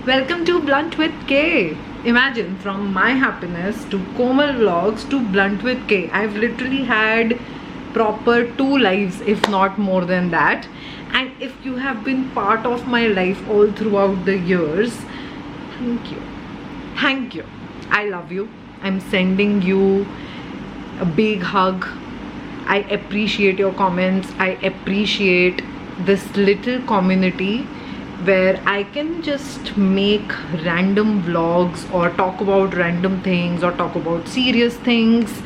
Welcome to Blunt with K. Imagine, from my happiness to Komal Vlogs to Blunt with K. I've literally had proper 2 lives, if not more than that. And if you have been part of my life all throughout the years, thank you. Thank you. I love you. I'm sending you a big hug. I appreciate your comments. I appreciate this little community where I can just make random vlogs or talk about random things or talk about serious things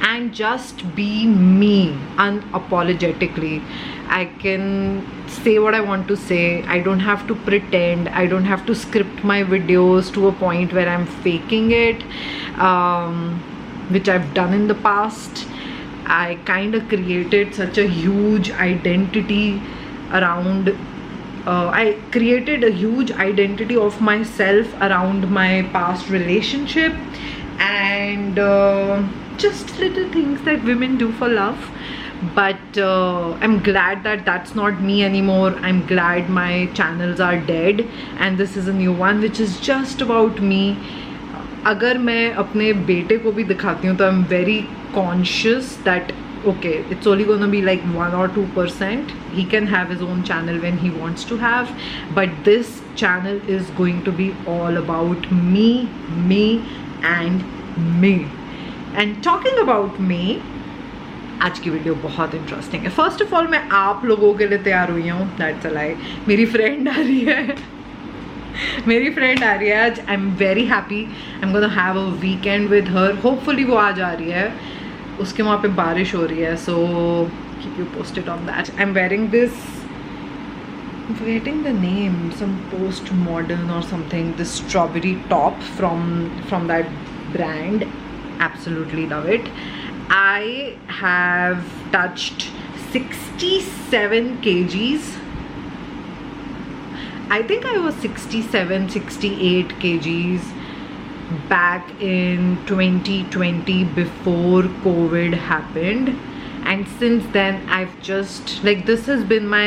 and just be me unapologetically. I can say what I want to say. I don't have to pretend. I don't have to script my videos to a point where I'm faking it, which I've done in the past. I kind of created such a huge identity around I created a huge identity of myself around my past relationship and just little things that women do for love. But I'm glad that that's not me anymore. I'm glad my channels are dead and this is a new one which is just about me. अगर मैं अपने बेटे को भी दिखाती हूँ तो I'm very conscious that okay, it's only gonna be like 1 or 2%. He can have his own channel when he wants to have, but this channel is going to be all about me, and me. And talking about me, आज की video बहुत interesting है. First of all मैं आप लोगों के लिए तैयार हुई हूँ. दैट्स अ लाई. मेरी फ्रेंड आ रही है. मेरी फ्रेंड आ रही है आज. I am very happy. I am gonna have a weekend with her. Hopefully वो आज आ रही है. उसके वहाँ पे बारिश हो रही है. So keep you posted on that. I am wearing this, forgetting the name, some post modern or something, this strawberry top from that brand. Absolutely love it. I have touched 67 kgs. I think I was 67, 68 kgs back in 2020 before COVID happened, and since then I've just like, this has been my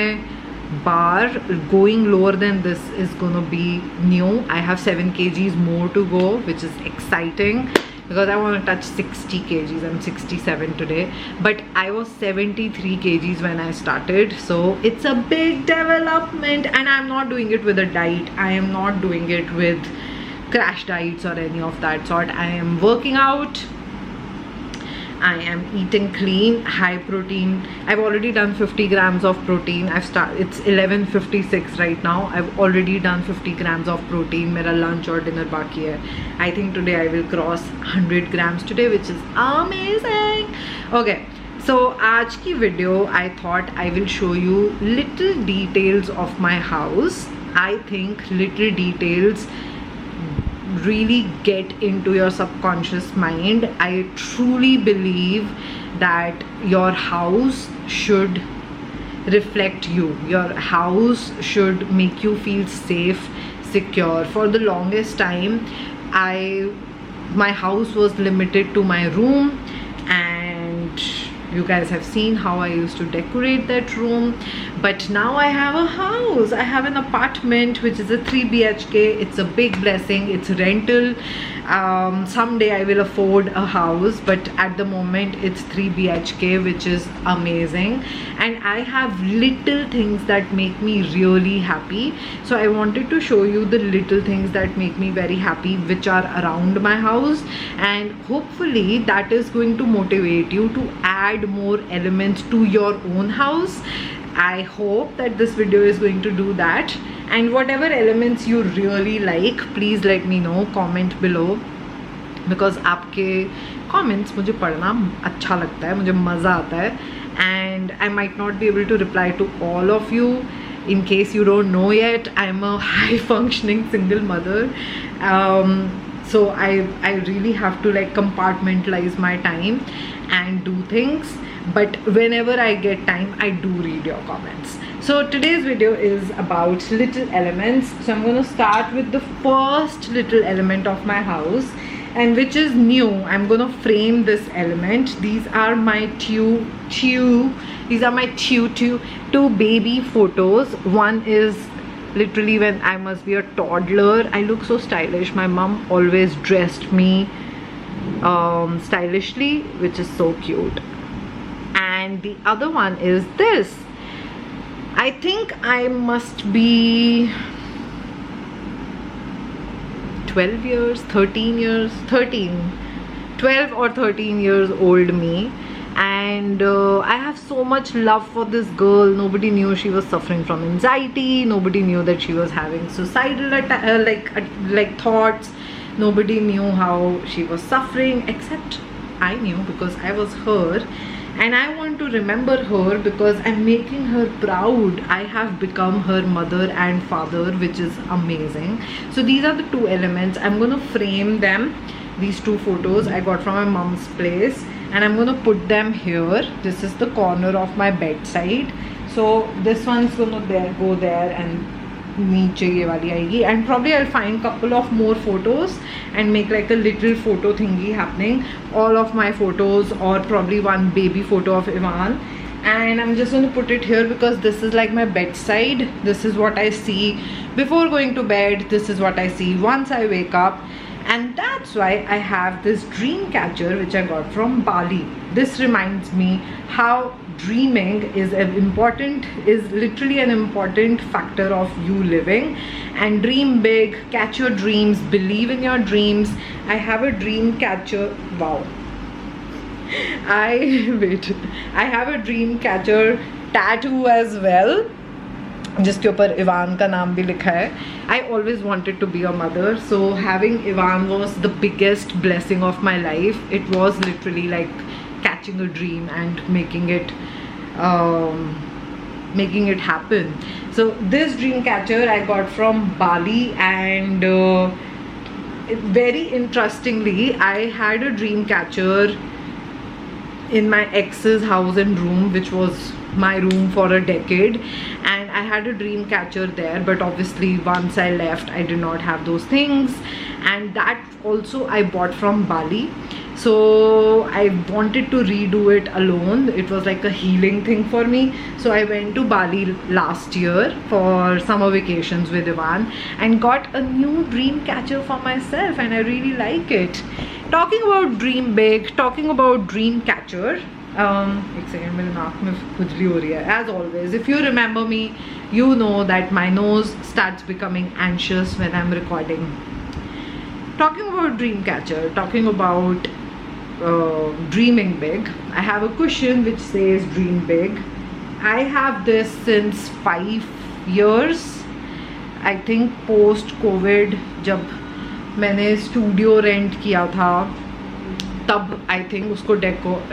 bar. Going lower than this is gonna be new. I have 7 kgs more to go, which is exciting because I want to touch 60 kgs. I'm 67 today, but I was 73 kgs when I started, so it's a big development. And I'm not doing it with a diet. I am not doing it with crash diets or any of that sort. I am working out. I am eating clean, high protein. I've already done 50 grams of protein. It's 11:56 right now. I've already done 50 grams of protein. Mera lunch or dinner baki hai. I think today I will cross 100 grams today, which is amazing. Okay, so aaj ki video, I thought I will show you little details of my house. I think little details really get into your subconscious mind. I truly believe that your house should reflect you. Your house should make you feel safe, secure. For the longest time, my house was limited to my room, and you guys have seen how I used to decorate that room. But now I have a house. I have an apartment which is a 3 BHK. It's a big blessing. It's rental. Someday I will afford a house, but at the moment it's 3 BHK, which is amazing. And I have little things that make me really happy. So I wanted to show you the little things that make me very happy, which are around my house, and hopefully that is going to motivate you to add more elements to your own house. I hope that this video is going to do that. And whatever elements you really like, please let me know, comment below, because आपके comments मुझे पढ़ना अच्छा लगता है, मुझे मज़ा आता है. And I might not be able to reply to all of you. In case you don't know yet, I'm a high functioning single mother. So I really have to like compartmentalize my time and do things. But whenever I get time, I do read your comments. So today's video is about little elements. So I'm going to start with the first little element of my house, and which is new. I'm going to frame this element. These are my two baby photos. One is literally when I must be a toddler, I look so stylish. My mom always dressed me stylishly, which is so cute. And the other one is this. I think I must be 12 years, 13 years, 12 or 13 years old me. And I have so much love for this girl. Nobody knew she was suffering from anxiety. Nobody knew that she was having suicidal thoughts. Nobody knew how she was suffering, except I knew, because I was her. And I want to remember her because I'm making her proud. I have become her mother and father, which is amazing. So these are the two elements. I'm going to frame them. These two photos I got from my mom's place, and I'm going to put them here. This is the corner of my bedside. So this one's going to go there, and niche ye wali aayegi. And probably I'll find couple of more photos and make like a little photo thingy happening. All of my photos, or probably one baby photo of Ivan. And I'm just going to put it here because this is like my bedside. This is what I see before going to bed. This is what I see once I wake up. And that's why I have this dream catcher which I got from Bali. This reminds me how dreaming is literally an important factor of you living. And dream big, catch your dreams, believe in your dreams. I have a dream catcher. Wow. I have a dream catcher tattoo as well, जिसके ऊपर Ivan का नाम भी लिखा है. I always wanted to be a mother, so having Ivan was the biggest blessing of my life. It was literally like catching a dream and making it happen. So this dream catcher I got from Bali, and very interestingly, I had a dream catcher in my ex's house and room, which was my room for a decade, and I had a dream catcher there. But obviously once I left, I did not have those things, and that also I bought from Bali. So I wanted to redo it alone. It was like a healing thing for me. So I went to Bali last year for summer vacations with Ivan and got a new dream catcher for myself, and I really like it. Talking about dream big, talking about dream catcher, एक second, मेरे नाक में खुजली हो रही है. As always, if you remember me, you know that my nose starts becoming anxious when I'm recording. Talking about dream catcher, talking about dreaming big, I have a cushion which says dream big. I have this since 5 years. I think post COVID, जब मैंने studio rent किया था, तब I think उसको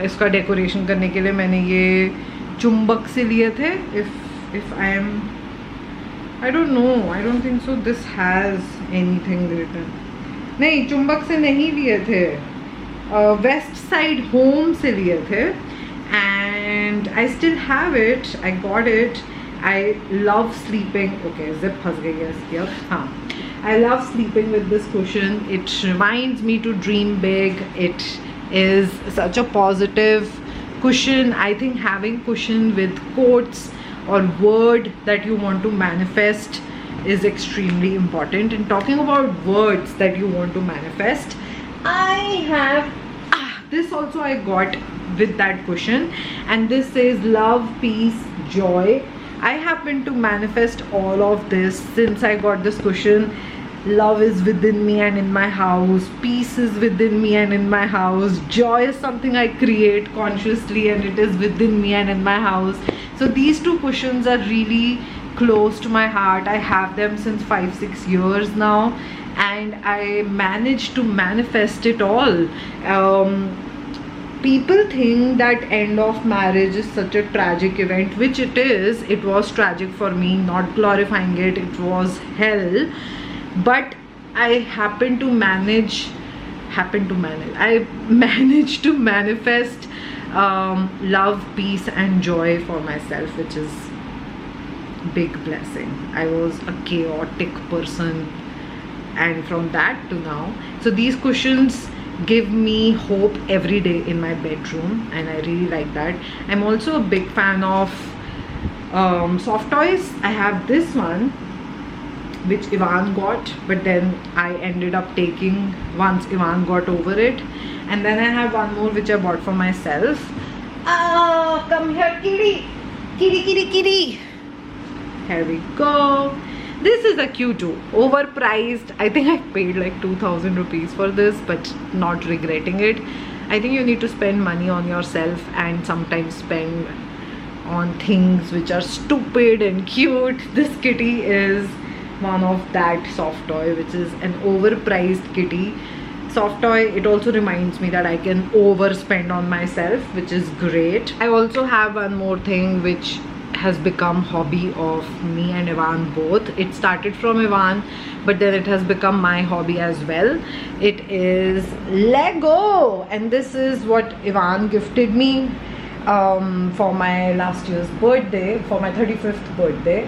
इसका decoration करने के लिए मैंने ये चुंबक से लिए थे. If I don't know, I don't think so this has anything written. नहीं, चुंबक से नहीं लिए थे, वेस्ट साइड होम से लिए थे. And I still have it. I got it. I love sleeping. Okay, zip फंस गई है इसकी अब. हाँ, I love sleeping with this cushion. It reminds me to dream big. It is such a positive cushion. I think having cushion with quotes or word that you want to manifest is extremely important. And talking about words that you want to manifest, I have this also I got with that cushion, and this says love, peace, joy. I happen to manifest all of this since I got this cushion. Love is within me and in my house. Peace is within me and in my house. Joy is something I create consciously, and it is within me and in my house. So these two cushions are really close to my heart. I have them since 5-6 years now, and I managed to manifest it all. People think that end of marriage is such a tragic event, which it is. It was tragic for me, not glorifying it. It was hell. But I managed to manifest love, peace and joy for myself, which is big blessing. I was a chaotic person, and from that to now, so these cushions give me hope every day in my bedroom, and I really like that. I'm also a big fan of soft toys. I have this one. which Ivan got, but then I ended up taking once Ivan got over it. And then I have one more which I bought for myself. Ah, come here, kitty! Kitty, kitty, kitty! Here we go. This is a Q2, overpriced. I think I paid like 2000 rupees for this, but not regretting it. I think you need to spend money on yourself and sometimes spend on things which are stupid and cute. This kitty is one of that soft toy, which is an overpriced kitty. Soft toy, it also reminds me that I can overspend on myself, which is great. I also have one more thing which has become hobby of me and Ivan both. It started from Ivan, but then it has become my hobby as well. It is Lego, and this is what Ivan gifted me for my last year's birthday, for my 35th birthday.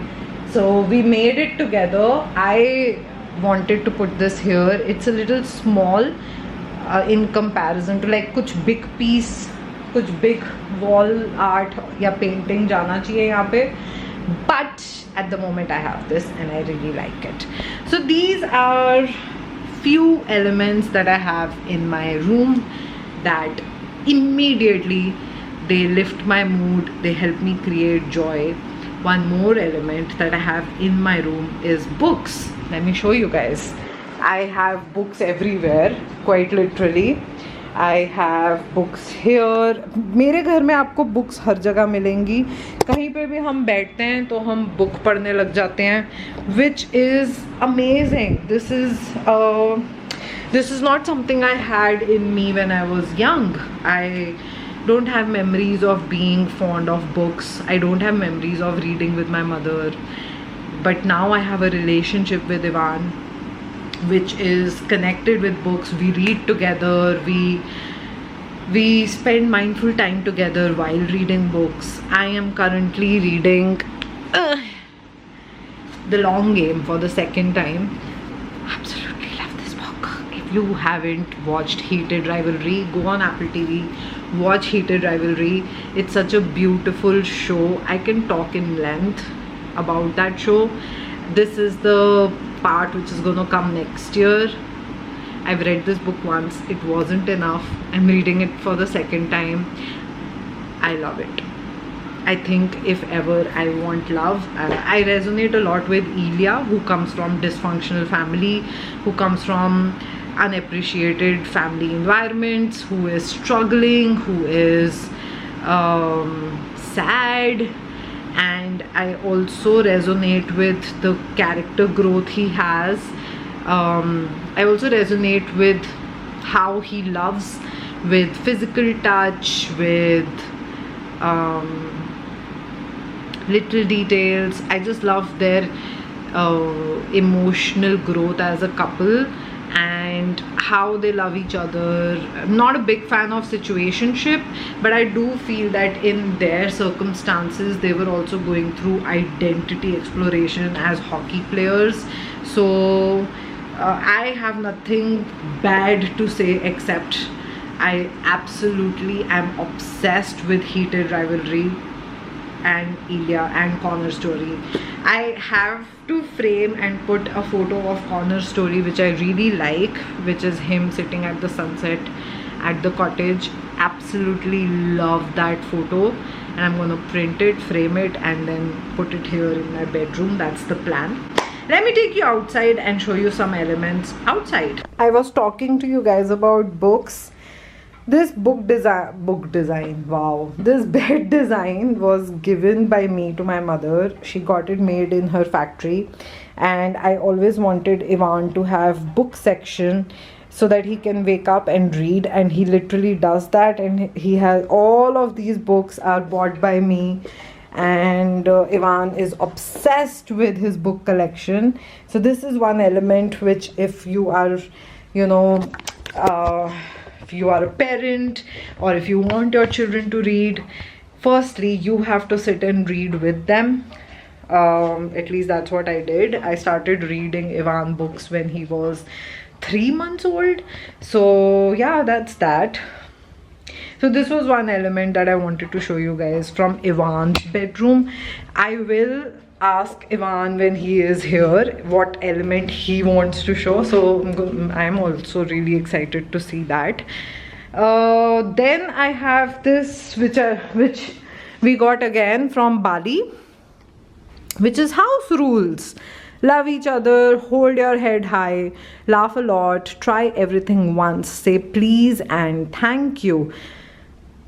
So we made it together. I wanted to put this here. It's a little small in comparison to like कुछ big piece, कुछ big wall art या painting जाना चाहिए यहाँ पे, but at the moment I have this and I really like it. So these are few elements that I have in my room that immediately they lift my mood, they help me create joy. One more element that I have in my room is books. Let me show you guys. I have books everywhere, quite literally. I have books here. मेरे घर में आपको books हर जगह मिलेंगी. कहीं पे भी हम बैठते हैं तो हम book पढ़ने लग जाते हैं, which is amazing. This is not something I had in me when I was young. I don't have memories of being fond of books. I don't have memories of reading with my mother. But now I have a relationship with Ivan which is connected with books. We read together, we spend mindful time together while reading books. I am currently reading The Long Game for the second time. Absolutely love this book. If you haven't watched Heated Rivalry, go on Apple TV, watch Heated Rivalry. It's such a beautiful show. I can talk in length about that show. This is the part which is gonna come next year. I've read this book once, it wasn't enough. I'm reading it for the second time. I love it. I think if ever I want love, I resonate a lot with Ilya, who comes from dysfunctional family, who comes from unappreciated family environments, who is struggling, who is sad. And I also resonate with the character growth he has. I also resonate with how he loves, with physical touch, with little details. I just love their emotional growth as a couple and how they love each other. I'm not a big fan of situationship, but I do feel that in their circumstances they were also going through identity exploration as hockey players. So I have nothing bad to say except I absolutely am obsessed with Heated Rivalry and Ilya and Connor's story. I have to frame and put a photo of Connor's story which I really like, which is him sitting at the sunset at the cottage. Absolutely love that photo, and I'm gonna print it, frame it, and then put it here in my bedroom. That's the plan. Let me take you outside and show you some elements outside. I was talking to you guys about books. This book design, wow, this bed design was given by me to my mother. She got it made in her factory, and I always wanted Ivan to have book section so that he can wake up and read, and he literally does that. And he has all of these books are bought by me, and Ivan is obsessed with his book collection. So this is one element which, if you are, you know, if you are a parent or if you want your children to read, firstly you have to sit and read with them. At least that's what I did. I started reading Ivan books when he was 3 months old. So yeah, that's that. So this was one element that I wanted to show you guys from Ivan's bedroom. I will ask Ivan when he is here what element he wants to show. So I'm also really excited to see that. Then I have this which we got again from Bali, which is house rules. Love each other, hold your head high, laugh a lot, try everything once, say please and thank you.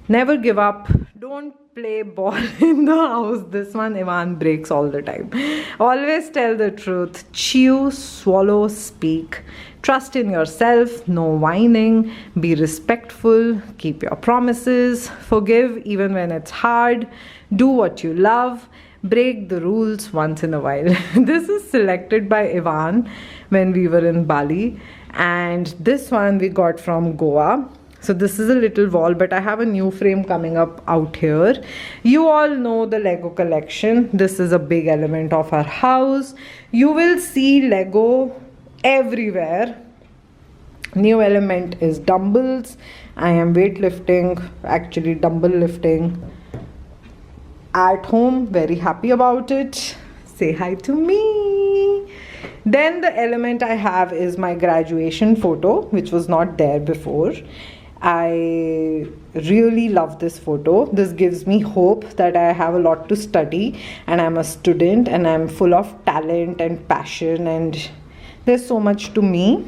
Never give up. Don't play ball in the house. This one Ivan breaks all the time. Always tell the truth. Chew, swallow, speak. Trust in yourself. No whining. Be respectful. Keep your promises. Forgive even when it's hard. Do what you love. Break the rules once in a while. This is selected by Ivan when we were in Bali. And this one we got from Goa. So this is a little wall, but I have a new frame coming up out here. You all know the Lego collection. This is a big element of our house. You will see Lego everywhere. New element is dumbbells. I am weightlifting, actually dumbbell lifting at home. Very happy about it. Say hi to me. Then the element I have is my graduation photo, which was not there before. I really love this photo. This gives me hope that I have a lot to study and I'm a student and I'm full of talent and passion, and there's so much to me.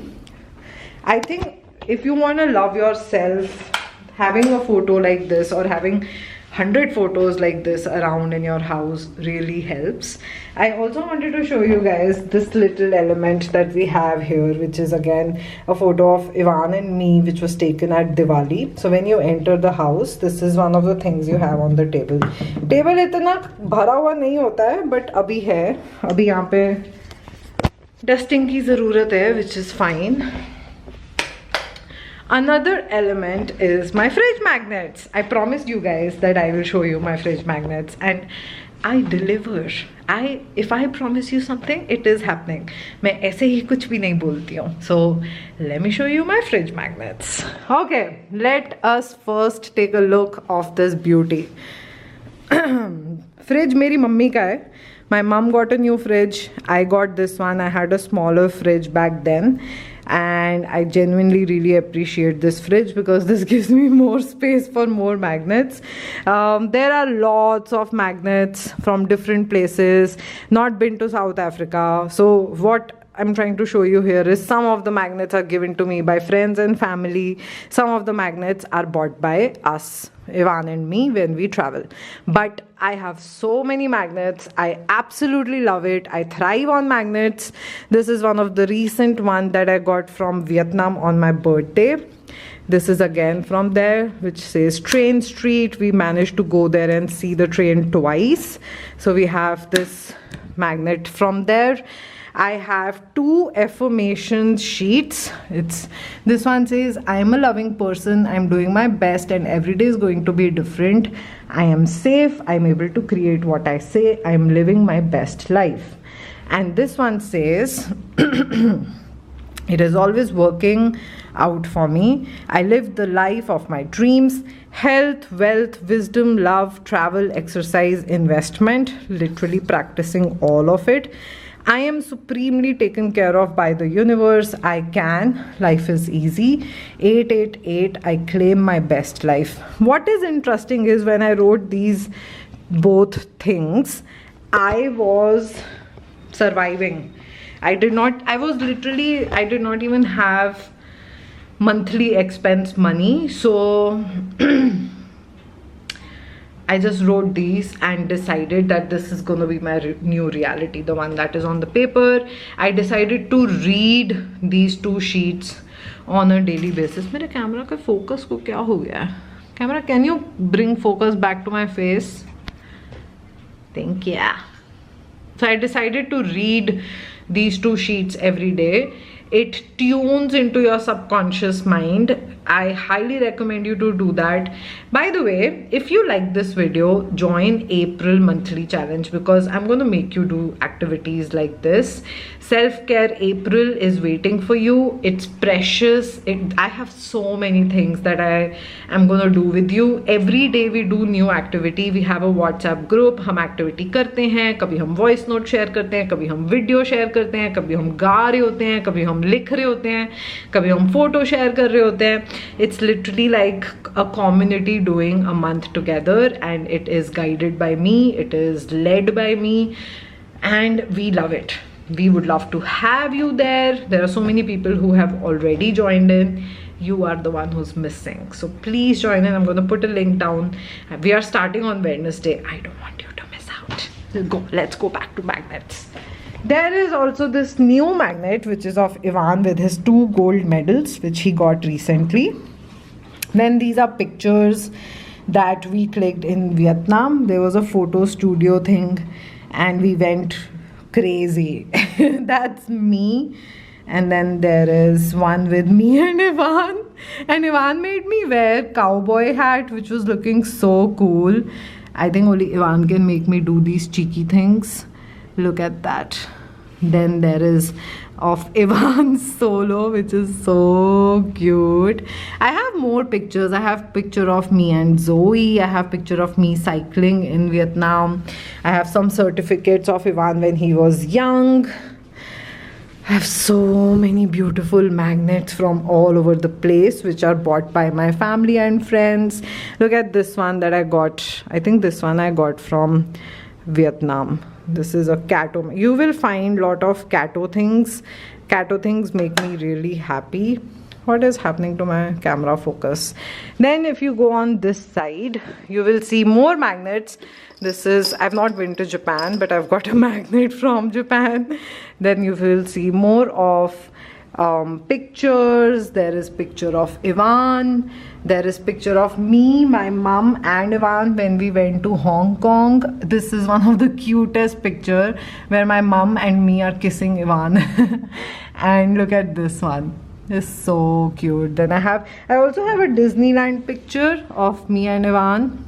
I think if you want to love yourself, having a photo like this or having 100 photos like this around in your house really helps. I also wanted to show you guys this little element that we have here, which is again a photo of Ivan and me, which was taken at Diwali. So when you enter the house, this is one of the things you have on the table. Table इतना भरा हुआ नहीं होता है, but अभी है. अभी यहाँ पे dusting की ज़रूरत है, which is fine. Another element is my fridge magnets. I promised you guys that I will show you my fridge magnets, and I deliver. If I promise you something, it is happening. मैं ऐसे ही कुछ भी नहीं बोलती हूँ. So let me show you my fridge magnets. Okay, let us first take a look of this beauty. Fridge मेरी mummy का है. My mom got a new fridge. I got this one. I had a smaller fridge back then. And I genuinely really appreciate this fridge because this gives me more space for more magnets. There are lots of magnets from different places. Not been to South Africa. So what I'm trying to show you here is some of the magnets are given to me by friends and family. Some of the magnets are bought by us, Ivan and me, when we travel. But I have so many magnets. I absolutely love it. I thrive on magnets. This is one of the recent one that I got from Vietnam on my birthday. This is again from there, which says Train Street. We managed to go there and see the train twice. So we have this magnet from there. I have 2 affirmation sheets. This one says, I am a loving person, I'm doing my best and every day is going to be different. I am safe, I'm able to create what I say, I'm living my best life. And this one says, it is always working out for me. I live the life of my dreams. Health, wealth, wisdom, love, travel, exercise, investment. Literally practicing all of it. I am supremely taken care of by the universe. I can. Life is easy. 888. I claim my best life. What is interesting is when I wrote these both things, I was surviving. I did not even have monthly expense money. So I just wrote these and decided that this is going to be my new reality, the one that is on the paper. I decided to read these 2 sheets on a daily basis. मेरे camera का focus को क्या हो गया? Camera, can you bring focus back to my face? Thank you. So I decided to read these 2 sheets every day. It tunes into your subconscious mind. I highly recommend you to do that. By the way, if you like this video, join April monthly challenge, because I'm going to make you do activities like this. Self-care April is waiting for you. It's precious. I have so many things that I am going to do with you. Every day we do new activity. We have a WhatsApp group. हम activity करते हैं, कभी हम voice note share करते हैं, कभी हम video share करते हैं, कभी हम गा रहे होते हैं, कभी हम लिख रहे होते हैं, कभी हम photo share कर रहे होते हैं. It's literally like a community doing a month together, and it is guided by me, it is led by me, and we love it. We would love to have you there. There are so many people who have already joined in. You are the one who's missing, so please join in. I'm going to put a link down. We are starting on Wednesday. I don't want you to miss out. Let's go back to magnets. There is also this new magnet which is of Ivan with his 2 gold medals which he got recently. Then these are pictures that we clicked in Vietnam. There was a photo studio thing and we went crazy. That's me. And then there is one with me and Ivan. And Ivan made me wear cowboy hat, which was looking so cool. I think only Ivan can make me do these cheeky things. Look at that. Then there is of Ivan's solo, which is so cute. I have more pictures. I have picture of me and Zoe. I have picture of me cycling in Vietnam. I have some certificates of Ivan when he was young. I have so many beautiful magnets from all over the place which are bought by my family and friends. Look at this one that I got. I think this one I got from Vietnam. This is a Cato. You will find lot of Cato things. Cato things make me really happy. What is happening to my camera focus? Then if you go on this side, you will see more magnets. This is, I've not been to Japan, but I've got a magnet from Japan. Then you will see more of pictures. There is picture of Ivan. There is picture of me, my mom and Ivan when we went to Hong Kong. This is one of the cutest picture where my mom and me are kissing Ivan. And look at this one. It's so cute. Then I also have a Disneyland picture of me and Ivan.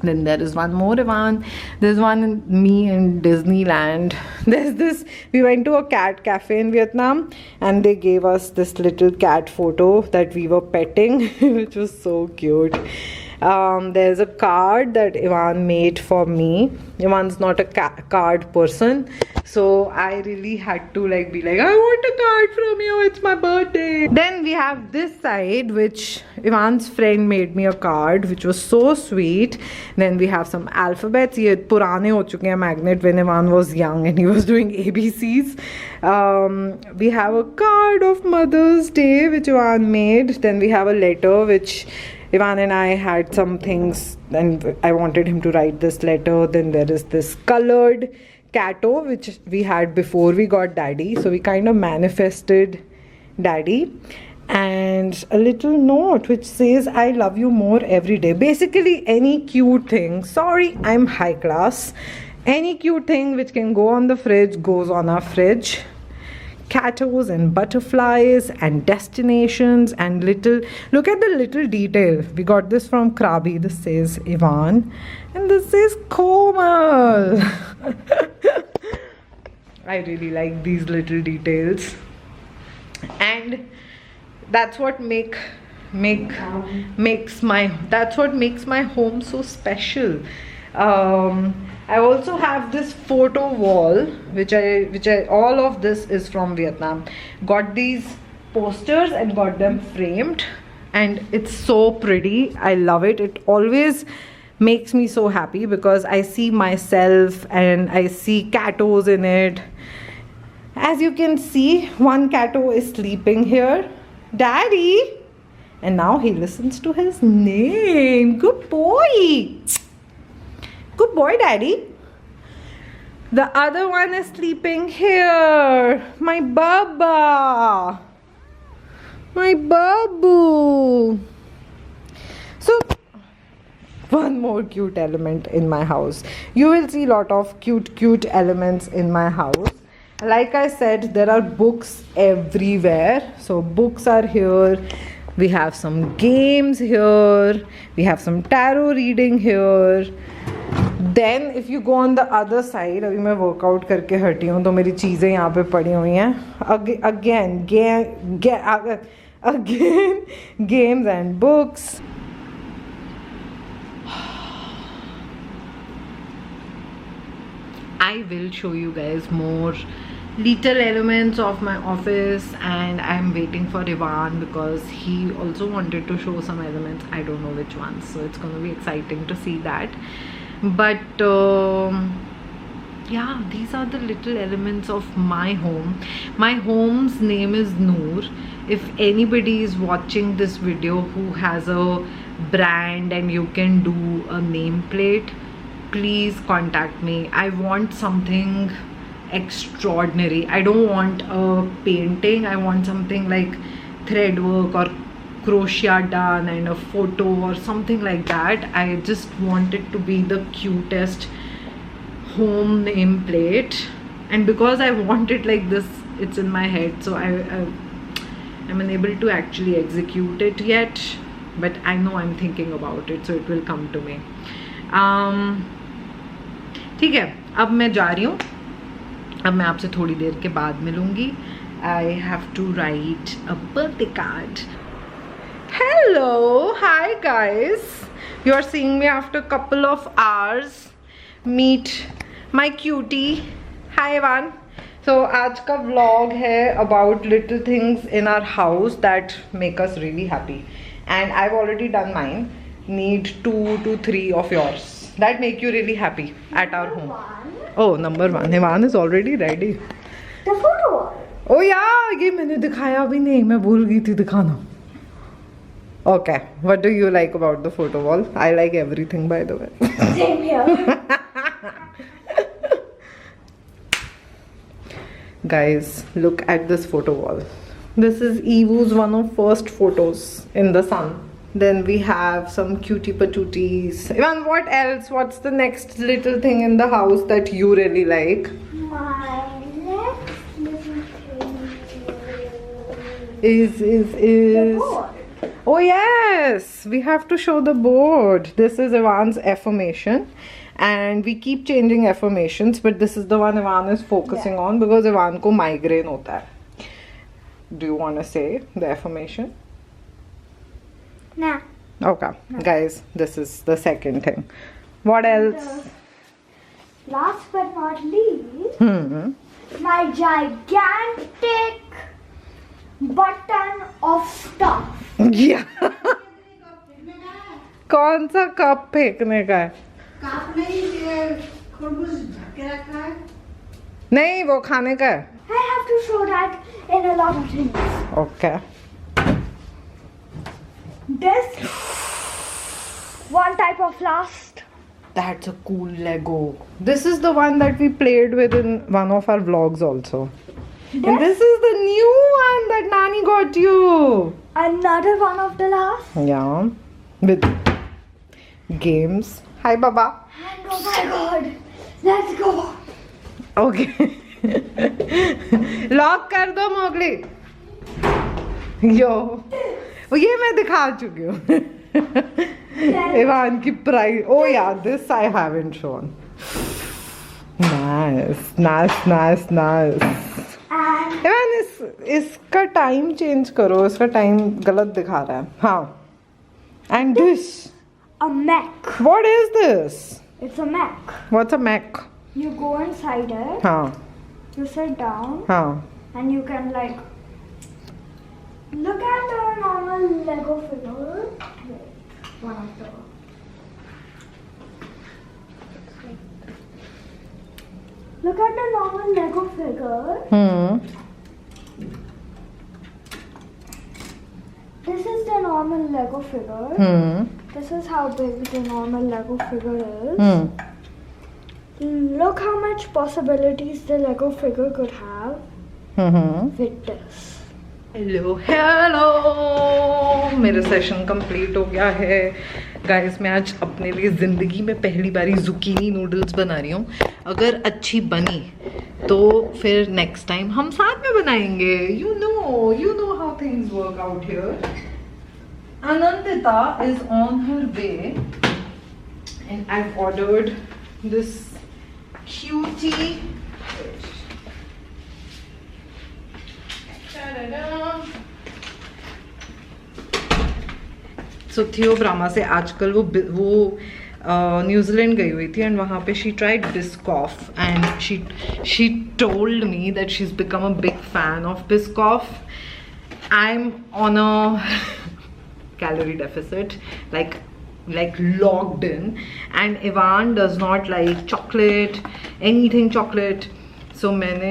Then there is one more Ivan. There's one me in Disneyland. There's this, we went to a cat cafe in Vietnam and they gave us this little cat photo that we were petting, which was so cute. There's a card that Ivan made for me. Ivan's not a card person, so I really had to be like, I want a card from you, it's my birthday. Then we have this side which Ivan's friend made me a card, which was so sweet. Then we have some alphabets. Ye purane ho chuke hain magnet when Ivan was young and he was doing ABCs. We have a card of Mother's Day which Ivan made. Then we have a letter which Ivan and I had some things and I wanted him to write this letter. Then there is this colored Cato which we had before we got Daddy. So we kind of manifested Daddy. And a little note which says, I love you more every day. Basically any cute thing. Sorry, I'm high class. Any cute thing which can go on the fridge goes on our fridge. Catos and butterflies and destinations and little, look at the little detail. We got this from Krabi. This says Ivan and this says Komal. I really like these little details, and that's what makes my home so special. I also have this photo wall which I all of this is from Vietnam. Got these posters and got them framed and it's so pretty. I love it. It always makes me so happy because I see myself and I see Catos in it. As you can see, one Cato is sleeping here. Daddy! And now he listens to his name. Good boy! Good boy, Daddy. The other one is sleeping here. My Baba. My Babu. So, one more cute element in my house. You will see a lot of cute elements in my house. Like I said, there are books everywhere. So, books are here. We have some games here. We have some tarot reading here. Then if you go on the other side, अभी मैं workout करके हटी हूँ तो मेरी चीज़ें यहाँ पे पड़ी हुई हैं. Again, games and books. I will show you guys more little elements of my office, and I'm waiting for Ivan because he also wanted to show some elements. I don't know which ones, so it's going to be exciting to see that. But yeah, these are the little elements of my home. My home's name is Noor. If anybody is watching this video who has a brand and you can do a nameplate, please contact me. I want something extraordinary. I don't want a painting. I want something like thread work or crochet done and a photo or something like that. I just want it to be the cutest home nameplate, and because I want it like this, it's in my head, so I'm unable to actually execute it yet, but I know I'm thinking about it, so it will come to me. ठीक है, अब मैं जा रही हूँ. अब मैं आपसे थोड़ी देर के बाद मिलूँगी. I have to write a birthday card. Hello, hi guys. You are seeing me after a couple of hours. Meet my cutie. Hi Ivan. So आज का vlog है about little things in our house that make us really happy. And I've already done mine. Need 2 to 3 of yours that make you really happy at our home. Oh, number 1. Ivan is already ready. The photo wall. Oh yeah, ये मैंने दिखाया भी नहीं. मैं भूल गई थी दिखाना. Okay, what do you like about the photo wall? I like everything, by the way. Same here. Guys, look at this photo wall. This is Evu's one of first photos in the sun. Then we have some cutie patooties. Ivan, what else? What's the next little thing in the house that you really like? My next little thing Is the board. Oh yes, we have to show the board. This is Ivan's affirmation, and we keep changing affirmations, but this is the one Ivan is focusing on because Ivan को migraine होता है. Do you want to say the affirmation? Nah. Okay, guys, this is the second thing. What else? Last but not least, My gigantic button of stuff. Yeah. कौन सा cup फेंकने का है? Cup नहीं, ये खरबूज ढक के रखा है. नहीं, वो खाने का है. I have to show that in a lot of things. Okay. This one type of last. That's a cool Lego. This is the one that we played with in one of our vlogs also. And this is the new one that Nani got you. Another one of the last. Yeah. With games. Hi, Baba. And oh my god, let's go. Okay. Lock कर दो Mowgli. Yo. ये मैं दिखा चुकी हूँ. Ivan की price. Oh yeah, this I haven't shown. Nice, nice, nice, nice. And Ivan, इसका time change करो. इसका टाइम गलत दिखा रहा है. हाँ. And this. a Mac. What is this? It's a Mac. What's a Mac? You go inside it, हाँ. you sit down, हाँ. and you can like look at the normal Lego figure. Wait, one of the. Look at the normal Lego figure. This is the normal Lego figure. This is how big the normal Lego figure is. Look how much possibilities the Lego figure could have with this. Hello hello, मेरा session complete हो गया है. Guys, मैं आज अपने लिए ज़िंदगी में पहली बारी zucchini नूडल्स बना रही हूँ. अगर अच्छी बनी तो फिर नेक्स्ट टाइम हम साथ में बनाएंगे. You know how things work out here. Anandita is on her way, and I've ordered this cutie. So Theo Brahma से आजकल वो न्यूजीलैंड गई हुई थी, एंड वहाँ पे she tried Biscoff, and she told me that she is become a big fan of Biscoff. I am on a calorie deficit, like logged in, and Ivan does not like chocolate, anything chocolate. So मैंने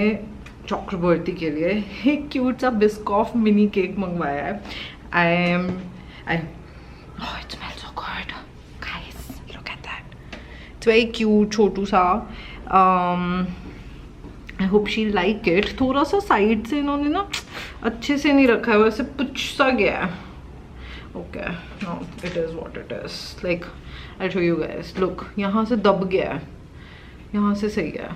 चक्रवर्ती के लिए एक cute सा Biscoff mini cake मंगवाया है. Oh, it smells so good, guys. Look at that. It's very cute, छोटू सा. I hope she'll like it. थोड़ा सा साइड से इन्होंने ना अच्छे से नहीं रखा है, वैसे पुछ सा गया है. Okay, no, it is what it is. Like, I'll show you guys. Look, यहाँ से दब गया है, यहाँ से सही है.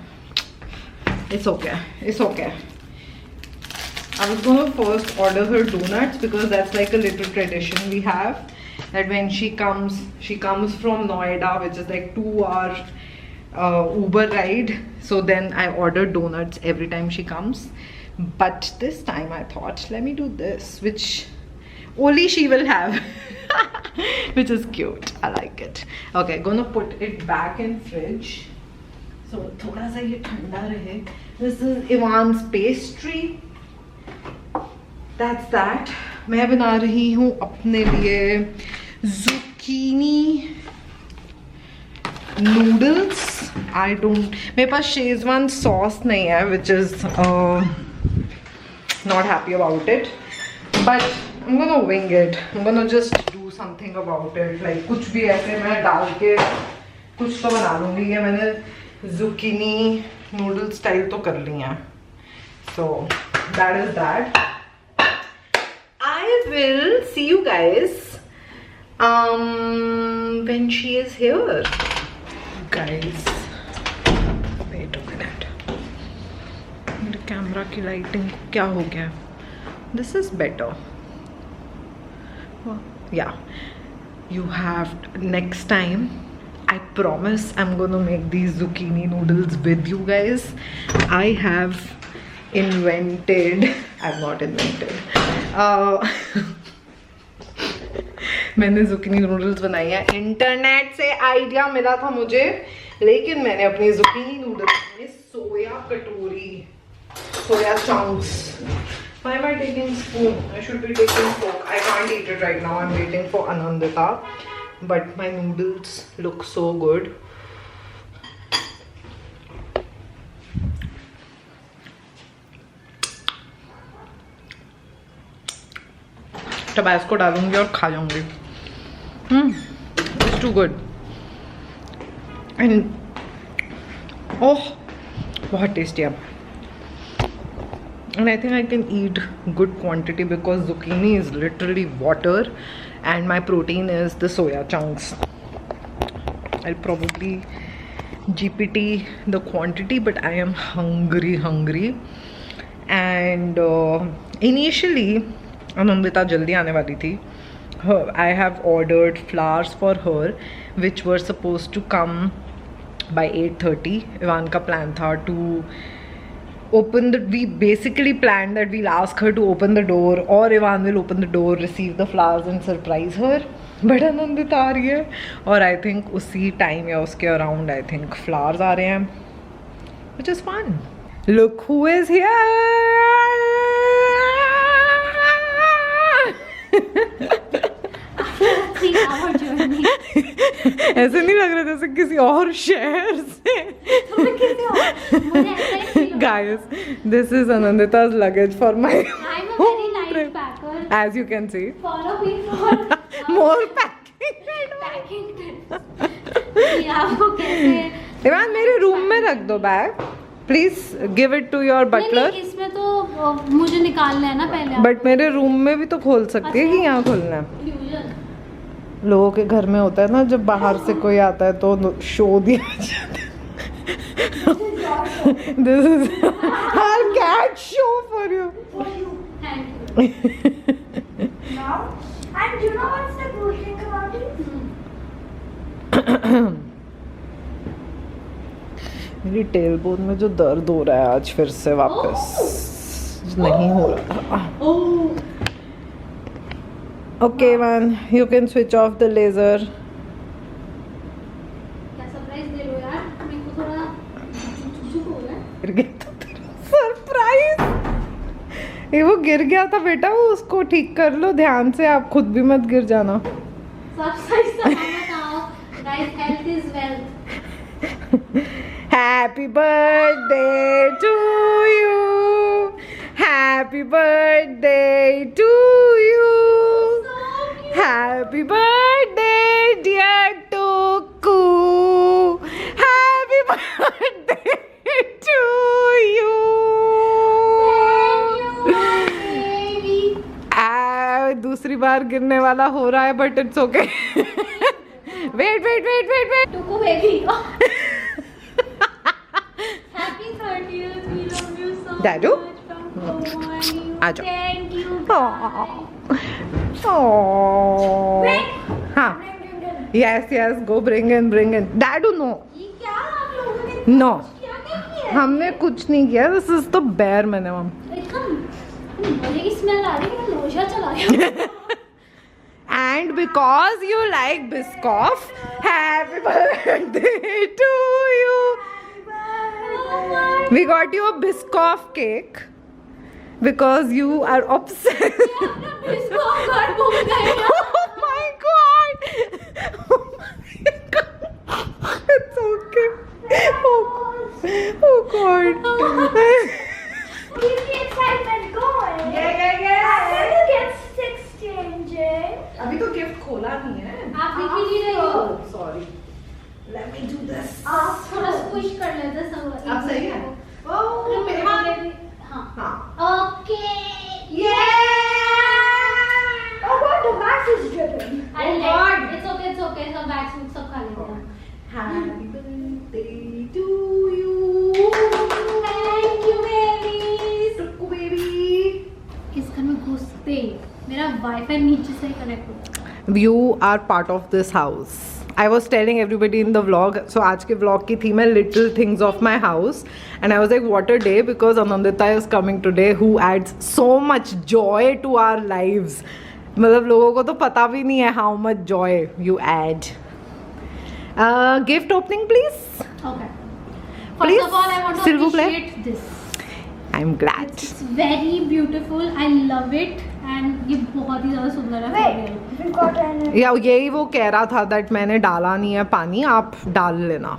It's okay. It's okay. I was gonna first order her donuts because that's like a little tradition we have. That when she comes from Noida, which is like 2-hour Uber ride. So then I order donuts every time she comes. But this time I thought, let me do this, which only she will have. Which is cute. I like it. Okay, gonna put it back in fridge. So thoda sa ye thanda rahe. This is Ivan's pastry. That's that. मैं बना रही हूँ अपने लिए zucchini noodles. I don't. मेरे पास Schezwan sauce नहीं है, which is not happy about it. But I'm gonna wing it. I'm gonna just do something about it. Like कुछ भी ऐसे मैं डाल के कुछ तो बना लूँगी. ये मैंने zucchini noodle style तो कर ली हैं. So that is that. I will see you guys when she is here. Guys, wait a minute. मेरे कैमरा की लाइटिंग को क्या हो गया? This is better. Yeah, you have next time. I promise I'm gonna make these zucchini noodles with you guys. I have invented. I've not invented. मैंने zucchini noodles बनाई है. Internet से आइडिया मिला था मुझे, लेकिन मैंने अपनी zucchini noodles में soya chunks. Why am I taking spoon? I should be taking fork. I can't eat it right now. I'm waiting for Anandita. But my noodles look so good. Tabasco डालूंगी और खा जाऊंगी. It's too good. And बहुत tasty है. And I think I can eat good quantity because zucchini is literally water and my protein is the soya chunks. I'll probably GPT the quantity, but I am hungry. And initially Anandita jaldi aane wali thi. I have ordered flowers for her which were supposed to come by 8:30. Ivan ka plan tha to open the, we basically planned that we'll ask her to open the door or Ivan will open the door, receive the flowers and surprise her. But Anandita aa rahi hai aur I think usi time ya uske around I think flowers aa rahe hain, which is fun. Look who is here. ऐसे नहीं लग रहा जैसे किसी और शहर से. Guys, this is Anandita's luggage for my I'm a very light packer. As you can see. Follow me for More packing. आपको कैसे? इवान मेरे रूम में रख दो bag. Please give it to your butler. नहीं, इसमें तो मुझे निकालना है ना पहले. But मेरे रूम में भी तो खोल सकती है कि यहाँ खोलना है. लोगों के घर में होता है ना, जब बाहर से कोई आता है तो शो दिया जाता है. This is our cat show for you. Thank you. And you know what's the cool thing about these? मेरी टेल बोन में जो दर्द हो रहा है आज फिर से वापस नहीं हो रहा था. Okay man, you can switch off the laser. क्या सरप्राइज दे रहे हो यार? मेरे को थोड़ा झुक हो रहा है. गिर गया था तेरा सरप्राइज. ये वो गिर गया था बेटा, वो उसको ठीक कर लो ध्यान से, आप खुद भी मत गिर जाना. सरप्राइज तो हम बताओ. Guys, health is wealth. Happy birthday to you. Happy birthday to you. Happy birthday dear Tuku. Happy birthday to you. Baby. दूसरी बार गिरने वाला हो रहा है but it's okay. Wait. Tuku baby. Happy 30th. We love you so Dadu? much. From Hawaii. आजा. Thank you. हाँ. Yes. Go bring in. Dadu no. ये क्या आप लोगों ने No. क्या किया? हमने कुछ नहीं किया. This is the bare minimum. एकदम मजे की स्मेल आ रही है. लोशा चला गया. And because you like Biscoff, happy birthday to you. We got you a Biscoff cake because you are obsessed. इसको घर भूल गए. Oh my god! Oh my god! It's okay. Oh god. Keep the excitement going. Yeah. After you get 6 changes. अभी तो gift खोला नहीं है. आप दिख ही नहीं रही हो. Sorry. Let me do this. आप थोड़ा स्क्विश कर लेते सब. अब सही है? हाँ. हाँ. Okay. Oh god, the wax is dripping. अरे Oh God. इट्स ओके सब वैक्स सब खा लेते हैं. Happy birthday to you. Thank you babies. Tuku baby. इस घर में घुसते मेरा वाईफाई नीचे से कनेक्ट होता है. You are part of this house. I was telling everybody in the vlog. So आज के vlog की theme है little things of my house, and I was like, what a day, because Anandita is coming today, who adds so much joy to our lives. मतलब लोगों को तो पता भी नहीं है how much joy you add. Gift opening, please. Okay. Please, First of all, I want to s'il vous plaît. appreciate this. I'm glad. It's very beautiful. I love it. And ये बहुत ही ज़्यादा सुंदर है. Wait, we got an. या यही वो कह रहा था that मैंने डाला नहीं है पानी, आप डाल लेना.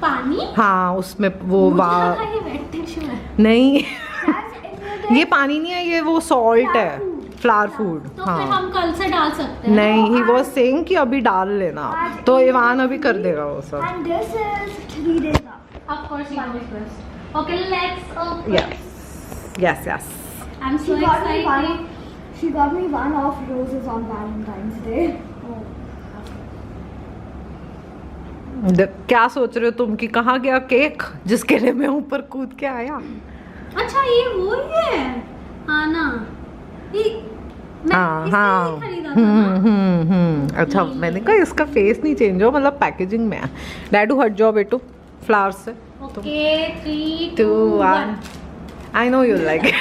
पानी? हाँ उसमें वो मुझे लगा ये wet tissue है. नहीं That's ये पानी नहीं है, ये वो सॉल्ट है. Flower food. तो फिर हाँ हम कल से डाल सकते हैं. नहीं, ही वॉज सेइंग कि अभी डाल लेना, तो इवान अभी कर देगा वो सब. And this is 3 days up. Of course, you go first. Okay, let's open. Yes. I'm so She got me excited. She got me one off roses on Valentine's Day. क्या सोच रहे हो तुम कि कहाँ गया केक जिसके लिए मैं ऊपर कूद के आया? अच्छा ये वो ही है. हाँ ना. ये मैं इससे ही खरीदा था ना. अच्छा मैंने कहा इसका फेस नहीं चेंज हो, मतलब पैकेजिंग में है. डैडू हट जाओ बेटू फ्लावर से. Okay, 3, 2, 2, 1. 1. I know you'll like it.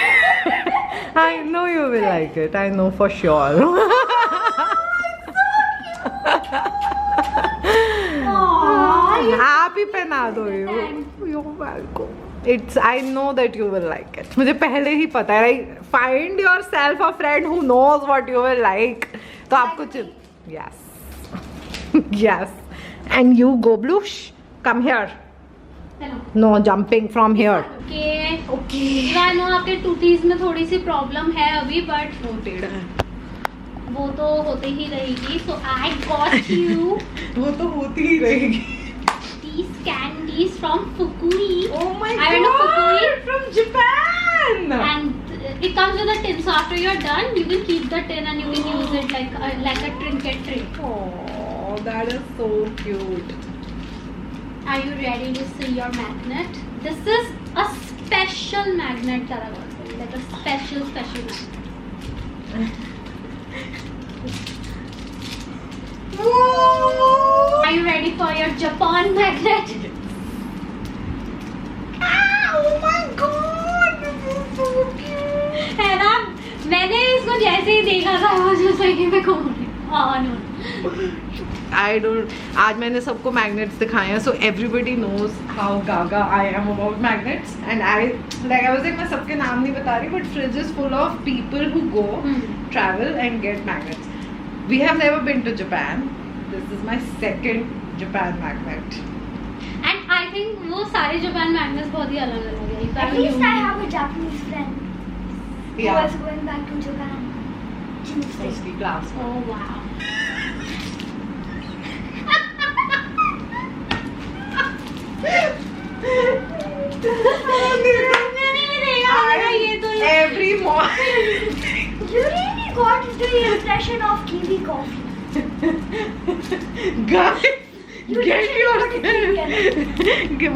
I know you will like it. I know for sure. Happy पहना दो you. You're welcome. I know that you will like it. मुझे पहले ही पता है. Find yourself a friend who knows what you will like. तो आपको yes. And you go blush. Come here. Hello. No jumping from here. Okay. I know आपके टूटीज में थोड़ी सी problem है अभी, बट वो तो होते ही रहेगी. So I got you वो तो होती ही रहेगी. these candies from Fukui. Oh my I went to Fukui. From Japan. And it comes with a tin, so after you're done, you can keep the tin and you can use it like a trinket tray. Oh, that is so cute. Are you ready to see your magnet? This is a special magnet, Taragon. Like a special magnet. Are you ready for your Japan magnet? Oh my god, this is so cute. है ना? मैंने इसको जैसे ही देखा था मुझे सही में I don't. आज मैंने सबको magnets दिखाए हैं, so everybody knows how gaga I am about magnets, and I was like मैं सबके नाम नहीं बता रही, but fridge is full of people who go travel and get magnets. We have never been to Japan. This is my second Japan magnet. And I think वो सारे Japan magnets बहुत ही अलग अलग है. At least I have a Japanese friend who Yeah. was going back to Japan Tuesday. उसकी class. Oh wow. Every morning. You really got the impression of kiwi coffee. Guys, You get your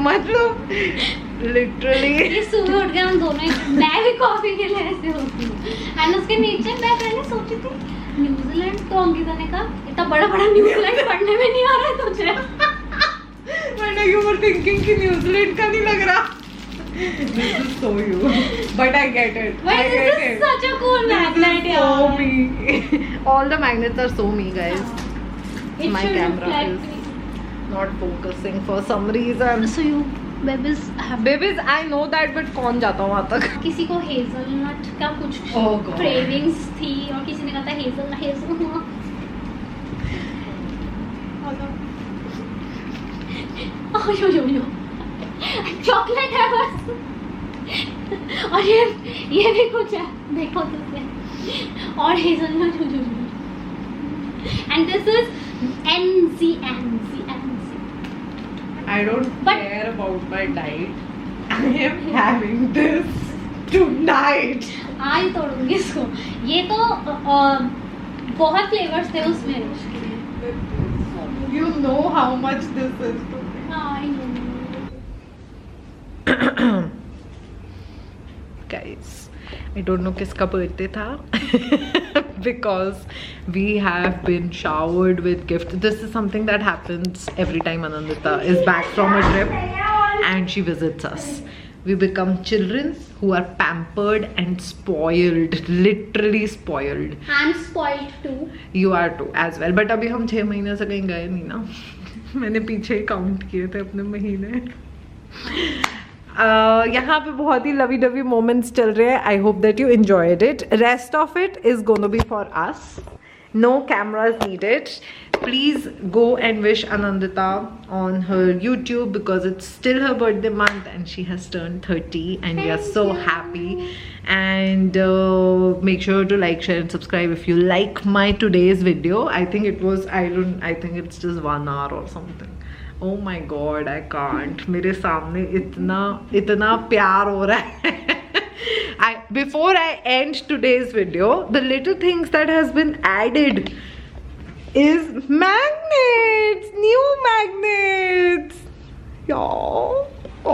मतलब literally. ये सुबह उठ के हम दोनों ही मैं भी कॉफी के लिए ऐसे होती हूँ. एंड उसके नीचे मैं पहले सोची थी न्यूजीलैंड, तो अंकिता ने कहा इतना बड़ा बड़ा न्यूजीलैंड पढ़ने में नहीं आ रहा है तुझे. But you were thinking कि न्यूजीलैंड का नहीं लग रहा. This is so you. But I get it. But I this get is it. such a cool magnet, So me. All the magnets are so me, guys. It My should camera reflect is me. not focusing for some reason. So you babies have Babies, I know that, but कौन जाता वहाँ तक? किसी को hazelnut का कुछ Oh God. Cravings थी और किसी ने कहा था हेजलनट चॉकलेट है बस. और ये भी कुछ है देखो तुमने. और hazelnut and this is NZ. I don't care about my diet. I am having this tonight. आज तोड़ूंगी इसको. ये तो बहुत फ्लेवर्स थे उसमें. You know how much this is to me. I know. Guys, I don't know किसका birthday था. Because we have been showered with gifts. This is something that happens every time Anandita is back from a trip and she visits us. We become children who are pampered and spoiled, literally spoiled. I'm spoiled too. You are too as well. But अभी हम 6 महीने से कहीं गए नहीं ना. मैंने पीछे ही काउंट किए थे अपने महीने. यहाँ पे बहुत ही लवी डवी मोमेंट्स चल रहे हैं. I hope that you enjoyed it. Rest of it is gonna be for us. No cameras needed. Please go and wish Anandita on her YouTube because it's still her birthday month and she has turned 30 and we are so happy. And make sure to like, share and subscribe if you like my today's video. I think it was, I think it's just 1 hour or something. Oh my god, I can't. मेरे सामने इतना प्यार हो रहा है. Before I end today's video, the little things that has been added is magnets, new magnets. Yeah.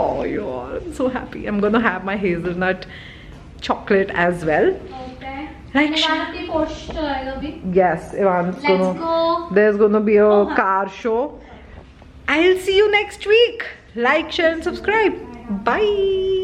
Oh yeah, I'm so happy. I'm gonna have my hazelnut chocolate as well. Okay. Like, Ivan की post आएगा अभी. yes, Ivan's Let's gonna. go. There's gonna be a Oh, car show. I'll see you next week. Like, share, and subscribe. Bye.